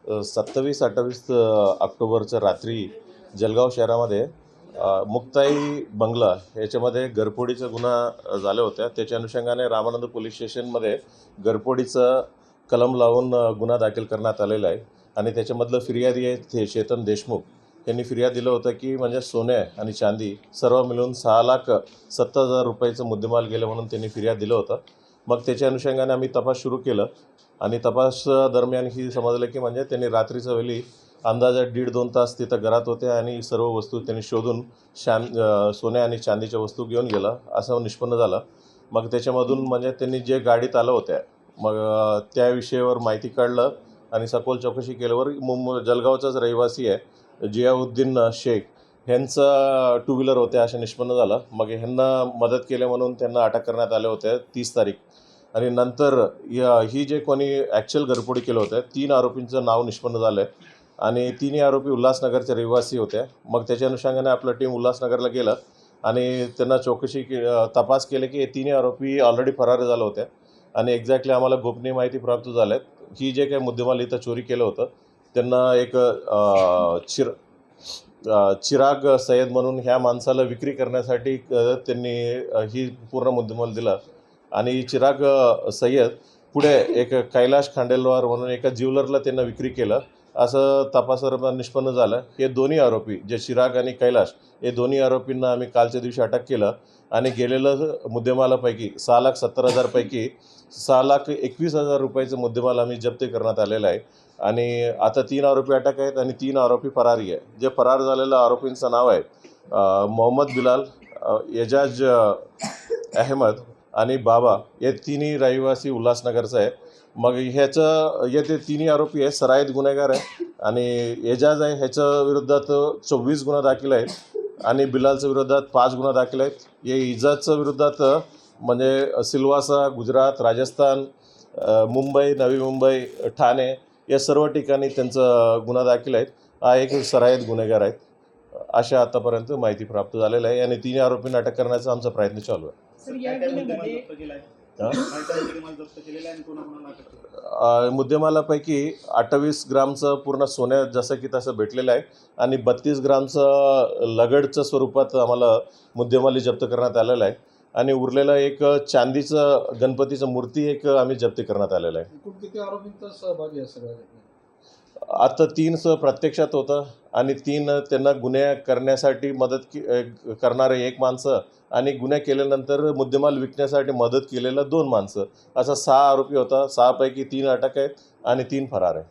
27-28 ऑक्टोबरच्या रात्री जळगाव शहरामध्ये मुक्ताई बंगला याच्यामध्ये घरफोडीचा गुन्हा झाला होता। त्याच्या अनुषंगाने रामानंद पोलीस स्टेशनमध्ये घरफोडीचं कलम लावून गुन्हा दाखल करण्यात आलेला आहे। आणि त्याच्यामधलं फिर्यादी आहे ते चेतन देशमुख यांनी फिर्याद दिलं होतं की म्हणजे सोने आणि चांदी सर्व मिळून 6,70,000 रुपयाचं मुद्देमाल गेलं म्हणून त्यांनी फिर्याद दिलं होतं। मग त्याच्या अनुषंगाने आम्ही तपास सुरू केलं आणि तपास दरम्यान ही समजलं की म्हणजे त्यांनी रात्रीच्या वेळी अंदाजे 1.5-2 तास तिथं घरात होते आणि सर्व वस्तू त्यांनी शोधून सोन्या आणि चांदीच्या वस्तू घेऊन गेला असं निष्पन्न झालं। मग त्याच्यामधून म्हणजे त्यांनी जे गाडीत आलं होत्या मग त्या विषयावर माहिती काढलं आणि सखोल चौकशी केल्यावर जळगावचाच रहिवासी आहे जियाउद्दीन शेख ह्यांचा 2 व्हीलर होत्या असं निष्पन्न झालं। मग ह्यांना मदत केल्या म्हणून त्यांना अटक करण्यात आले होते 30 तारीख। आणि नंतर ही जे कोणी ॲक्च्युअल घरफोडी केलं होतं 3 आरोपींचं नाव निष्पन्न झालं आहे आणि 3 आरोपी उल्हासनगरचे रहिवासी होते। मग त्याच्या अनुषंगाने आपलं टीम उल्हासनगरला गेलं आणि त्यांना तपास केले की हे 3 आरोपी ऑलरेडी फरार झाले होते आणि एक्झॅक्टली आम्हाला गोपनीय माहिती प्राप्त झाली आहे ही जे काही मुद्देमाल इथं चोरी केलं होतं त्यांना एक चिराग सय्यद म्हणून ह्या माणसाला विक्री करण्यासाठी त्यांनी ही पूर्ण मुद्देमाल दिला आणि चिराग सय्यद पुढे एक कैलाश खांडेलवार म्हणून एका ज्वेलरला त्यांना विक्री केलं असं तपासादरम्यान निष्पन्न झालं। हे दोन्ही आरोपी जे चिराग आणि कैलाश हे दोन्ही आरोपींना आम्ही कालच्या दिवशी अटक केलं आणि गेलेलं मुद्देमालापैकी 6,70,000 पैकी 6,21,000 रुपयाचं मुद्देमाल आम्ही जप्त करण्यात आलेला आहे। आणि आता 3 आरोपी अटक आहेत आणि 3 आरोपी फरारी आहे। जे फरार झालेल्या आरोपींचं नाव आहे मोहम्मद बिलाल, एजाज अहमद आणि बाबा हे तिन्ही रहिवासी उल्हासनगरचं आहे। मग हे ते तिन्ही आरोपी आहे सराईत गुन्हेगार आहे आणि एजाज आहे ह्याच्या विरोधात 24 गुन्हा दाखल आहेत आणि बिलालच्या विरोधात 5 गुन्हा दाखल आहेत। हे इजाजच्या विरोधात म्हणजे सिल्वासा, गुजरात, राजस्थान, मुंबई, नवी मुंबई, ठाणे या सर्व ठिकाणी त्यांचं गुन्हा दाखल आहेत। हा एक सराईत गुन्हेगार आहेत अशा आतापर्यंत माहिती प्राप्त झालेलं आहे आणि 3 आरोपींना अटक करण्याचा आमचा प्रयत्न चालू आहे। मुद्देमालापैकी 28 ग्रामचं पूर्ण सोनं जसं की तसं भेटलेलं आहे आणि 32 ग्रामचं लगडच्या स्वरूपात आम्हाला मुद्देमाल जप्त करण्यात आलेलं आहे आणि उरलेलं एक चांदीचं गणपतीचं मूर्ती एक आम्ही जप्त करण्यात आलेलं आहे। किती आरोपींचा सहभाग आहे सगळ्या? आता 3 प्रत्यक्षात होतं आणि 3 त्यांना गुन्हे करण्यासाठी मदत करणारे 1 माणसं आणि गुन्हे केल्यानंतर मुद्देमाल विकण्यासाठी मदत केलेलं 2 माणसं असं 6 आरोपी होता। 6 पैकी 3 अटक आहेत आणि 3 फरार आहे।